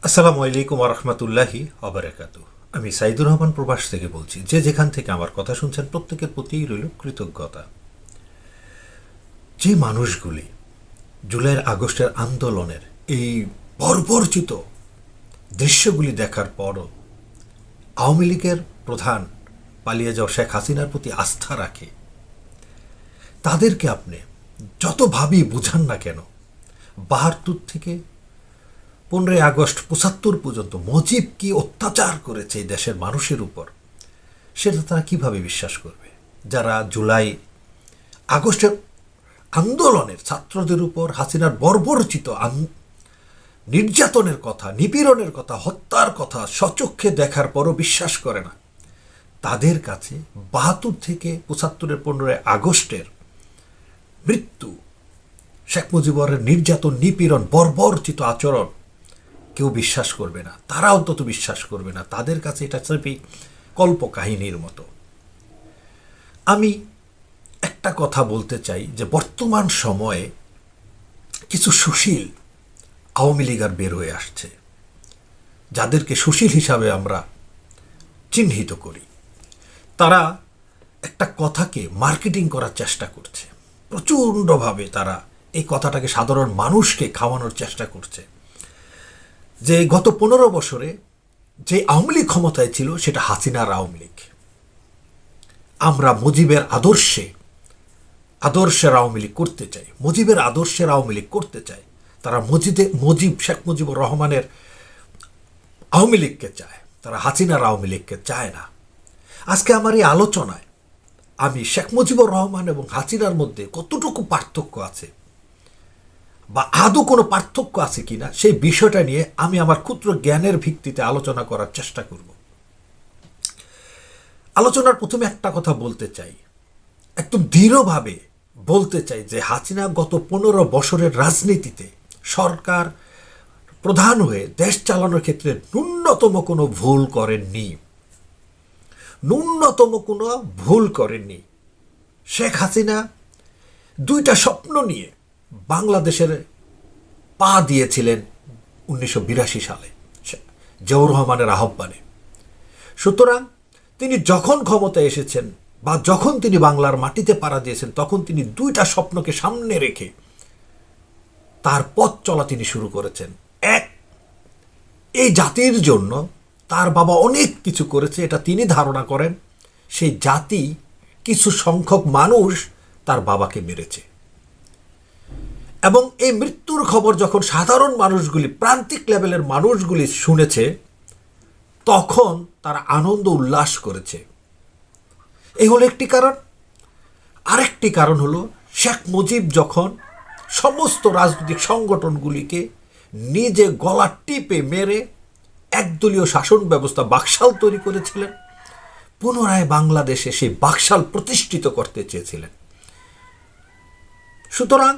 আসসালামু আলাইকুম রহমতুল্লাহি আবরাকাতু। আমি সাইদুর রহমান প্রবাস থেকে বলছি। যে যেখান থেকে আমার কথা শুনছেন প্রত্যেকের প্রতিই রইল কৃতজ্ঞতা। যে মানুষগুলি জুলাই আগস্টের আন্দোলনের এই বর্বরচিত দৃশ্যগুলি দেখার পরও আওয়ামী লীগের প্রধান পালিয়ে যাওয়া শেখ হাসিনার প্রতি আস্থা রাখে, তাদেরকে আপনি যতভাবেই বুঝান না কেন, ৭২ থেকে ১৫ আগস্ট ৭৫ পর্যন্ত মুজিব কি অত্যাচার করেছে এই দেশের মানুষের উপর, সেটা তারা কিভাবে বিশ্বাস করবে? যারা জুলাই আগস্টের আন্দোলনের ছাত্রদের উপর হাসিনার বর্বরচিত নির্যাতনের কথা, নিপীড়নের কথা, হত্যার কথা স্বচক্ষে দেখার পরও বিশ্বাস করে না, তাদের কাছে ৭২ থেকে ৭৫-এর ১৫ আগস্টের মৃত্যু, শেখ মুজিবরের নির্যাতন, নিপীড়ন, বর্বরচিত আচরণ কেউ বিশ্বাস করবে না। তারা অন্তত বিশ্বাস করবে না। তাদের কাছে এটা স্রেফই কল্পকাহিনীর মতো। আমি একটা কথা বলতে চাই যে বর্তমান সময়ে কিছু সুশীল আওয়ামী লীগ আর বের হয়ে আসছে, যাদেরকে সুশীল হিসাবে আমরা চিহ্নিত করি। তারা একটা কথাকে মার্কেটিং করার চেষ্টা করছে প্রচণ্ডভাবে। তারা এই কথাটাকে সাধারণ মানুষকে খাওয়ানোর চেষ্টা করছে যে গত ১৫ বছরে যে আওয়ামী লীগ ক্ষমতায় ছিল সেটা হাসিনার আওয়ামী লীগ। আমরা মুজিবের আদর্শের আওয়ামী লীগ করতে চাই, মুজিবের আদর্শের আওয়ামী লীগ করতে চাই। তারা শেখ মুজিবুর রহমানের আওয়ামী লীগকে চায়, তারা হাসিনার আওয়ামী লীগকে চায় না। আজকে আমার এই আলোচনায় আমি শেখ মুজিবুর রহমান এবং হাসিনার মধ্যে কতটুকু পার্থক্য আছে বা আদৌ কোনো পার্থক্য আছে কিনা সেই বিষয়টা নিয়ে আমি আমার ক্ষুদ্র জ্ঞানের ভিত্তিতে আলোচনা করার চেষ্টা করব। আলোচনার প্রথমে একটা কথা বলতে চাই, একদম দৃঢ়ভাবে বলতে চাই যে হাসিনা গত ১৫ বছরের রাজনীতিতে সরকার প্রধান হয়ে দেশ চালানোর ক্ষেত্রে ন্যূনতম কোনো ভুল করেননি। শেখ হাসিনা ২টা স্বপ্ন নিয়ে বাংলাদেশের পা দিয়েছিলেন ১৯৮২ সালে জিয়াউর রহমানের আহ্বানে। সুতরাং তিনি যখন ক্ষমতায় এসেছেন বা যখন তিনি বাংলার মাটিতে পাড়া দিয়েছেন, তখন তিনি ২টা স্বপ্নকে সামনে রেখে তার পথ চলা তিনি শুরু করেছেন। এক, এই জাতির জন্য তার বাবা অনেক কিছু করেছে, এটা তিনি ধারণা করেন। সেই জাতি কিছু সংখ্যক মানুষ তার বাবাকে মেরেছে এবং এই মৃত্যুর খবর যখন সাধারণ মানুষগুলি, প্রান্তিক লেভেলের মানুষগুলি শুনেছে, তখন তারা আনন্দ উল্লাস করেছে। এই হলো একটি কারণ। আরেকটি কারণ হলো শেখ মুজিব যখন সমস্ত রাজনৈতিক সংগঠনগুলিকে নিজে গলা টিপে মেরে একদলীয় শাসন ব্যবস্থা, বাকশাল তৈরি করেছিলেন, পুনরায় বাংলাদেশে সেই বাকশাল প্রতিষ্ঠিত করতে চেয়েছিলেন। সুতরাং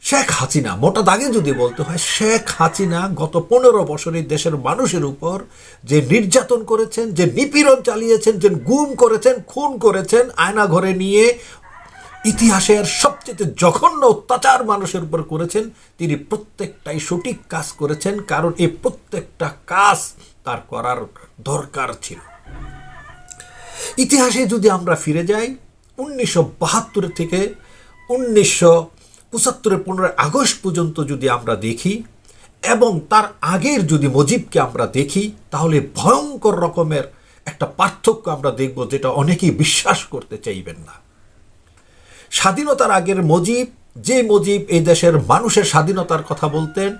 শেখ হাসিনা, মোটা দাগে যদি বলতে হয়, শেখ হাসিনা গত ১৫ বছরে দেশের মানুষের উপর যে নির্যাতন করেছেন, যে নিপীড়ন চালিয়েছেন, যে গুম করেছেন, খুন করেছেন, আয়না ঘরে নিয়ে ইতিহাসের সবচেয়ে জঘন্য অত্যাচার মানুষের উপর করেছেন, তিনি প্রত্যেকটাই সঠিক কাজ করেছেন। কারণ এই প্রত্যেকটা কাজ তার করার দরকার ছিল। ইতিহাসে যদি আমরা ফিরে যাই, ১৯৭২ থেকে ১৯৭৫-এর ১৫ আগস্ট পর্যন্ত যদি আমরা দেখি এবং তার আগের যদি মুজিবকে আমরা দেখি, তাহলে ভয়ঙ্কর রকমের একটা পার্থক্য আমরা দেখব, যেটা অনেকেই বিশ্বাস করতে চাইবেন না। স্বাধীনতার আগের মুজিব, যে মুজিব এই দেশের মানুষের স্বাধীনতার কথা বলতেন,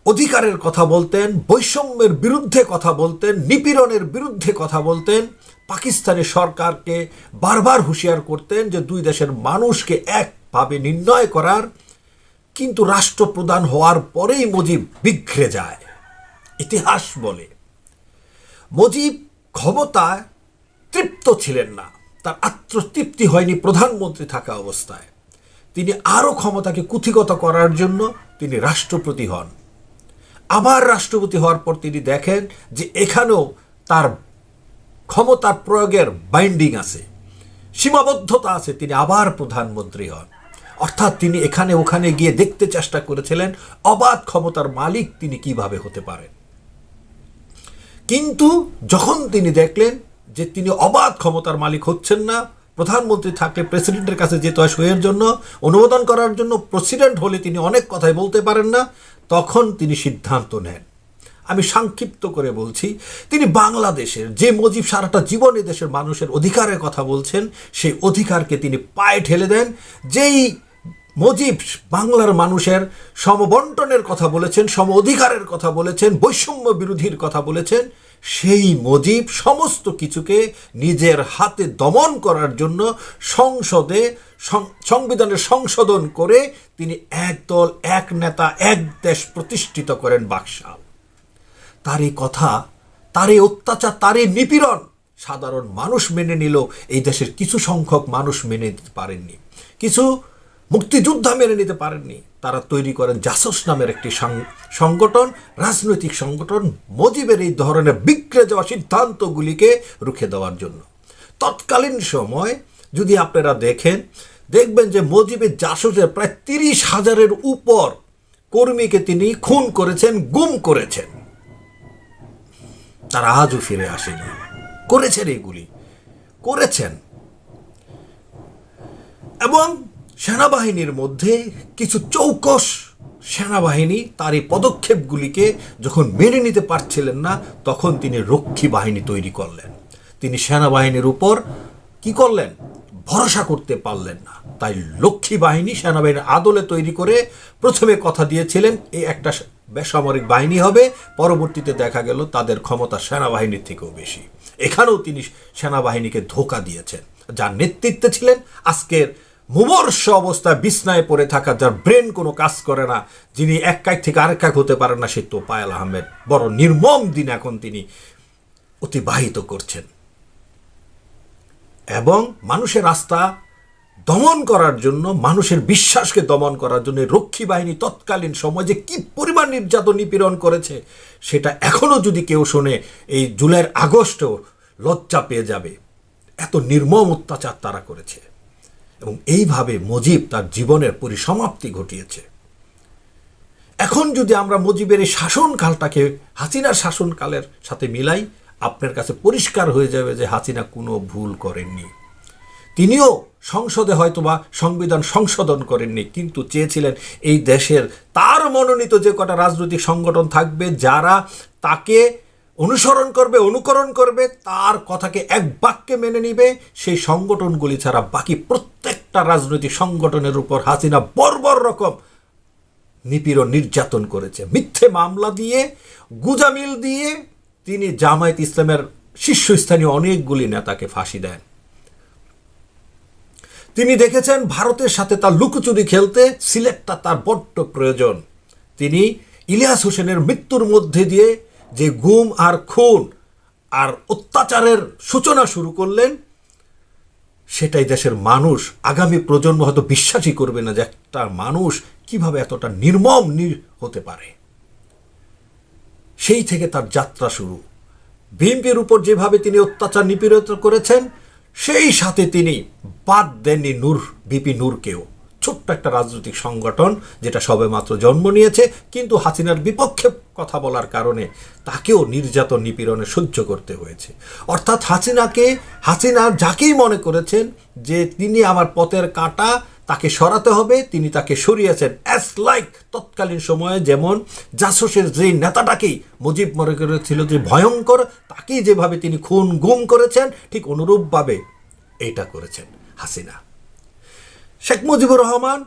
অধিকারের কথা বলতেন, বৈষম্যের বিরুদ্ধে কথা বলতেন, নিপীড়নের বিরুদ্ধে কথা বলতেন, পাকিস্তানি সরকারকে বারবার হুঁশিয়ার করতেন যে দুই দেশের মানুষকে একভাবে নির্ণয় করার, কিন্তু রাষ্ট্রপ্রধান হওয়ার পরেই মুজিব বিগড়ে যায়। ইতিহাস বলে মুজিব ক্ষমতায় তৃপ্ত ছিলেন না, তার আত্মতৃপ্তি হয়নি প্রধানমন্ত্রী থাকা অবস্থায়। তিনি আরও ক্ষমতাকে কুক্ষিগত করার জন্য তিনি রাষ্ট্রপতি হন। আবার রাষ্ট্রপতি হওয়ার পর তিনি দেখেন যে এখানেও তার ক্ষমতার প্রয়োগের বাইন্ডিং আছে, সীমাবদ্ধতা আছে, তিনি আবার প্রধানমন্ত্রী হন। অর্থাৎ তিনি এখানে ওখানে গিয়ে দেখতে চেষ্টা করেছিলেন অবাধ ক্ষমতার মালিক তিনি কিভাবে হতে পারেন। কিন্তু যখন তিনি দেখলেন যে তিনি অবাধ ক্ষমতার মালিক হচ্ছেন না, প্রধানমন্ত্রী থাকলে প্রেসিডেন্টের কাছে যেতে হয় সইয়ের জন্য, অনুমোদন করার জন্য, প্রেসিডেন্ট হলে তিনি অনেক কথাই বলতে পারেন না, তখন তিনি সিদ্ধান্ত নেন। আমি সংক্ষিপ্ত করে বলছি, তিনি বাংলাদেশের যে মুজিব সারাটা জীবন দেশের মানুষের অধিকারের কথা বলছেন, সেই অধিকারকে তিনি পায়ে ঠেলে দেন। যেই মুজিব বাংলার মানুষের সমবন্টনের কথা বলেছেন, সম অধিকারের কথা বলেছেন, বৈষম্য বিরোধীর কথা বলেছেন, সেই মুজিব সমস্ত কিছুকে নিজের হাতে দমন করার জন্য সংবিধানের সংশোধন করে তিনি এক দল, এক নেতা, এক দেশ প্রতিষ্ঠিত করেন বাকশাল। তার এই কথা, তার এই অত্যাচার, তার এই নিপীড়ন সাধারণ মানুষ মেনে নিল, এই দেশের কিছু সংখ্যক মানুষ মেনে নিতে পারেননি, কিছু মুক্তিযোদ্ধা মেনে নিতে পারেননি। তারা তৈরি করেন জাসস নামের একটি সংগঠন, রাজনৈতিক সংগঠন, মুজিবের এই ধরনের বিগড়ে যাওয়া সিদ্ধান্তগুলিকে রুখে দেওয়ার জন্য। তৎকালীন সময় যদি আপনারা দেখবেন যে মুজিবের জাসুসের প্রায় 30,000-এর উপর কর্মীকে তিনি খুন করেছেন, গুম করেছেন। তারা আজও ফিরে আসেনি। করেছেন, এগুলি করেছেন। এবং সেনাবাহিনীর মধ্যে কিছু চৌকস সেনাবাহিনী তার এই পদক্ষেপগুলিকে যখন মেনে নিতে পারছিলেন না, তখন তিনি রক্ষী বাহিনী তৈরি করলেন। তিনি সেনাবাহিনীর উপর কি করলেন? ভরসা করতে পারলেন না। তাই লক্ষ্মী বাহিনী সেনাবাহিনীর আদলে তৈরি করে প্রথমে কথা দিয়েছিলেন এই একটা বেসামরিক বাহিনী হবে, পরবর্তীতে দেখা গেল তাদের ক্ষমতা সেনাবাহিনীর থেকেও বেশি। এখানেও তিনি সেনাবাহিনীকে ধোঁকা দিয়েছেন। যার নেতৃত্বে ছিলেন আজকের মুমূর্ষ অবস্থায় বিছনায় পড়ে থাকা, যার ব্রেন কোনো কাজ করে না, যিনি এক কাক থেকে আরেক কাক হতে পারেন না, সেই তোফায়েল আহমেদ। বড় নির্মম দিন এখন তিনি অতিবাহিত করছেন। এবং মানুষের আস্থা দমন করার জন্য, মানুষের বিশ্বাসকে দমন করার জন্য রক্ষী বাহিনী তৎকালীন সময় যে কি পরিমাণ নির্যাতন নিপীড়ন করেছে, সেটা এখনও যদি কেউ শোনে, এই জুলাই আগস্টেও লজ্জা পেয়ে যাবে। এত নির্মম অত্যাচার তারা করেছে। এবং এইভাবে মুজিব তার জীবনের পরিসমাপ্তি ঘটিয়েছে। এখন যদি আমরা মুজিবের এই শাসনকালটাকে হাসিনার শাসনকালের সাথে মিলাই, আপনার কাছে পরিষ্কার হয়ে যাবে যে হাসিনা কোনো ভুল করেননি। তিনিও সংসদে হয়তোবা সংবিধান সংশোধন করেননি, কিন্তু চেয়েছিলেন এই দেশের তার মনোনীত যে কটা রাজনৈতিক সংগঠন থাকবে, যারা তাকে অনুসরণ করবে, অনুকরণ করবে, তার কথাকে এক বাক্যে মেনে নিবে, সেই সংগঠনগুলি ছাড়া বাকি প্রত্যেকটা রাজনৈতিক সংগঠনের উপর হাসিনা বর্বর রকম নিপীড়ন, নির্যাতন করেছে। মিথ্যে মামলা দিয়ে, গুজামিল দিয়ে তিনি জামায়াত ইসলামের শীর্ষস্থানীয় অনেকগুলি নেতাকে ফাঁসি দেন। তিনি দেখেছেন ভারতের সাথে তার লুকোচুরি খেলতে সিলেটটা তার বড্ড প্রয়োজন। তিনি ইলিয়াস হোসেনের মৃত্যুর মধ্যে দিয়ে যে গুম আর খুন আর অত্যাচারের সূচনা শুরু করলেন, সেটাই দেশের মানুষ, আগামী প্রজন্ম হয়তো বিশ্বাসই করবে না যে একটা মানুষ কিভাবে এতটা নির্মম হতে পারে। সেই থেকে তার যাত্রা শুরু। বিএনপির উপর যেভাবে তিনি অত্যাচার নিপীড়িত করেছেন, সেই সাথে তিনি বাদ দেননি বিপি নূরকেও। ছোট্ট একটা রাজনৈতিক সংগঠন যেটা সবেমাত্র জন্ম নিয়েছে, কিন্তু হাসিনার বিপক্ষে কথা বলার কারণে তাকেও নির্যাতন নিপীড়নে সহ্য করতে হয়েছে। অর্থাৎ হাসিনা যাকেই মনে করেছেন যে তিনি আমার পথের কাঁটা, তাকে সরাতে হবে, তিনি তাকে সরিয়েছেন। অ্যাজ লাইক তৎকালীন সময়ে যেমন জাসসের যে নেতাটাকেই মুজিব মনে করেছিল যে ভয়ঙ্কর, তাকেই যেভাবে তিনি খুন গুম করেছেন, ঠিক অনুরূপভাবে এটা করেছেন হাসিনা। শেখ মুজিবুর রহমান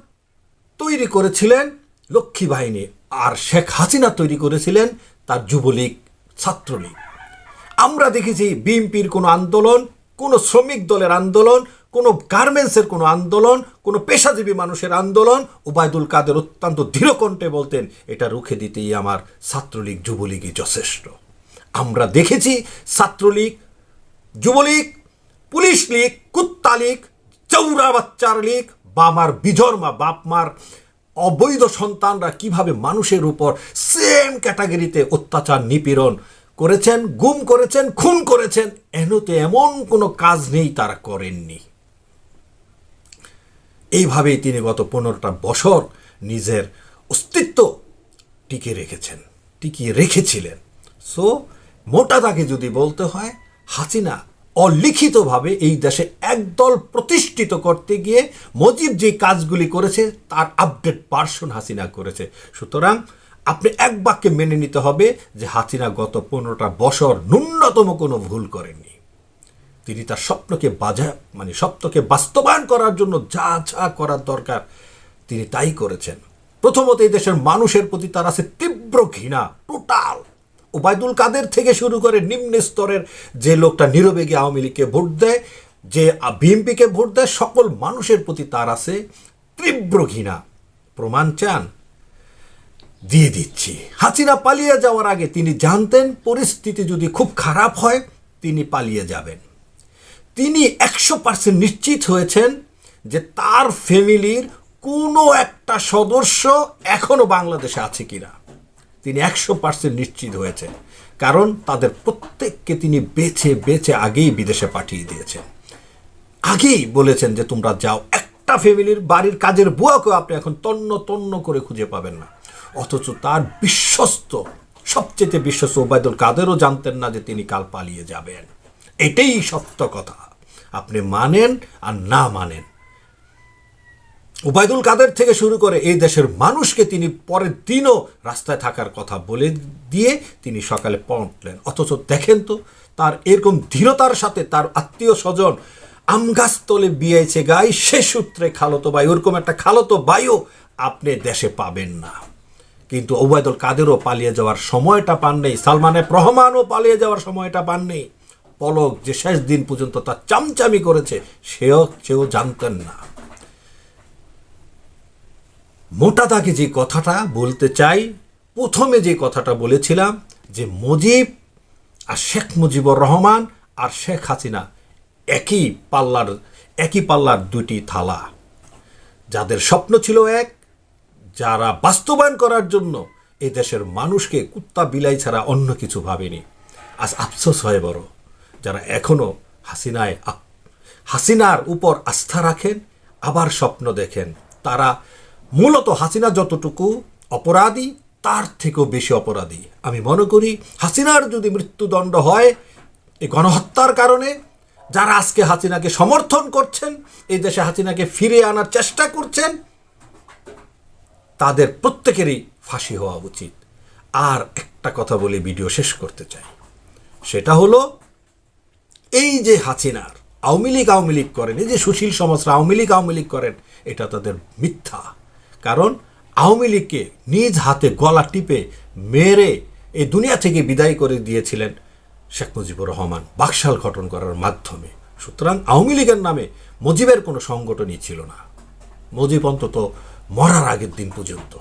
তৈরি করেছিলেন লক্ষ্মী বাহিনী, আর শেখ হাসিনা তৈরি করেছিলেন তার যুবলীগ, ছাত্রলীগ। আমরা দেখেছি বিএনপির কোনো আন্দোলন, কোনো শ্রমিক দলের আন্দোলন, কোনো গার্মেন্টসের কোনো আন্দোলন, কোনো পেশাজীবী মানুষের আন্দোলন, ওবায়দুল কাদের অত্যন্ত দৃঢ়কণ্ঠে বলতেন এটা রুখে দিতেই আমার ছাত্রলীগ, যুবলীগই যথেষ্ট। আমরা দেখেছি ছাত্রলীগ, যুবলীগ, পুলিশ লীগ, কুত্তা লীগ, চৌরা বাচ্চার লীগ, বামার বিধর্মা, বাপমার অবৈধ সন্তানরা কিভাবে মানুষের উপর সেম ক্যাটাগরিতে অত্যাচার নিপীড়ন করেছেন, গুম করেছেন, খুন করেছেন। এনতে এমন কোনো কাজ নেই তারা করেননি। এইভাবেই তিনি গত 15টা বছর নিজের অস্তিত্ব টিকিয়ে রেখেছিলেন। সো মোটা দাগে যদি বলতে হয়, হাসিনা অলিখিতভাবে এই দেশে একদল প্রতিষ্ঠিত করতে গিয়ে মুজিব যে কাজগুলি করেছে তার আপডেট ভার্সন হাসিনা করেছে। সুতরাং আপনি এক বাক্যে মেনে নিতে হবে যে হাসিনা গত 15টা বছর ন্যূনতম কোনো ভুল করেননি। তিনি তার স্বপ্নকে স্বপ্নকে বাস্তবায়ন করার জন্য যা যা করার দরকার তিনি তাই করেছেন। প্রথমত, এই দেশের মানুষের প্রতি তার আছে তীব্র ঘৃণা, টোটাল। ওবায়দুল কাদের থেকে শুরু করে নিম্ন স্তরের যে লোকটা নীরবে গিয়ে আওয়ামী লীগকে ভোট দেয়, যে বিএনপিকে ভোট দেয়, সকল মানুষের প্রতি তার আছে তীব্র ঘৃণা। প্রমাণ চান? দিয়ে দিচ্ছি। হাসিনা পালিয়ে যাওয়ার আগে তিনি জানতেন পরিস্থিতি যদি খুব খারাপ হয় তিনি পালিয়ে যাবেন। তিনি 100% নিশ্চিত হয়েছেন যে তার ফ্যামিলির কোনো একটা সদস্য এখনো বাংলাদেশে আছে কিনা। তিনি 100% নিশ্চিত হয়েছেন, কারণ তাদের প্রত্যেককে তিনি বেছে বেছে আগেই বিদেশে পাঠিয়ে দিয়েছেন। আগেই বলেছেন যে তোমরা যাও। একটা ফ্যামিলির বাড়ির কাজের বুয়াকেও আপনি এখন তন্ন তন্ন করে খুঁজে পাবেন না। অথচ তার বিশ্বস্ত, সবচেয়ে বিশ্বস্ত ওবায়দুল কাদেরও জানতেন না যে তিনি কাল পালিয়ে যাবেন। এটাই সত্য কথা, আপনি মানেন আর না মানেন। ওবায়দুল কাদের থেকে শুরু করে এই দেশের মানুষকে তিনি পরের দিনও রাস্তায় থাকার কথা বলে দিয়ে তিনি সকালে পৌঁছলেন। অথচ দেখেন তো, তার এরকম ধীরতার সাথে তার আত্মীয় স্বজন আমগাছতলে বিয়েছে গাই, সে সূত্রে খালতো ভাই, ওরকম একটা খালতো ভাইও আপনি দেশে পাবেন না। কিন্তু ওবায়দুল কাদেরও পালিয়ে যাওয়ার সময়টা পান নেই, সালমান এফ রহমানও পালিয়ে যাওয়ার সময়টা পান নেই। পলক যে শেষ দিন পর্যন্ত তার চামচামি করেছে সেও জানতেন না। মোটা দাগে যে কথাটা বলতে চাই, প্রথমে যে কথাটা বলেছিলাম যে মুজিব আর শেখ মুজিবুর রহমান আর শেখ হাসিনা একই পাল্লার দুটি থালা। যাদের স্বপ্ন ছিল এক, যারা বাস্তবায়ন করার জন্য এই দেশের মানুষকে কুত্তা বিলাই ছাড়া অন্য কিছু ভাবেনি। আজ আফসোস হয় বড়, যারা এখনো হাসিনার উপর আস্থা রাখেন, আবার স্বপ্ন দেখেন, তারা মূলত হাসিনা যতটুকু অপরাধী তার থেকেও বেশি অপরাধী। আমি মনে করি হাসিনার যদি মৃত্যুদণ্ড হয় এই গণহত্যার কারণে, যারা আজকে হাসিনাকে সমর্থন করছেন, এই দেশে হাসিনাকে ফিরিয়ে আনার চেষ্টা করছেন, তাদের প্রত্যেকেরই ফাঁসি হওয়া উচিত। আর একটা কথা বলে ভিডিও শেষ করতে চাই, সেটা হলো এই যে হাসিনার আওয়ামী লীগ করেন, এই যে সুশীল সমাজরা আওয়ামী লীগ করেন, এটা তাদের মিথ্যা। কারণ আওয়ামী লীগকে নিজ হাতে গলা টিপে মেরে এই দুনিয়া থেকে বিদায় করে দিয়েছিলেন শেখ মুজিবুর রহমান বাকশাল গঠন করার মাধ্যমে। সুতরাং আওয়ামী লীগের নামে মুজিবের কোনো সংগঠনই ছিল না, মুজিব অন্তত মরার আগের দিন পর্যন্ত।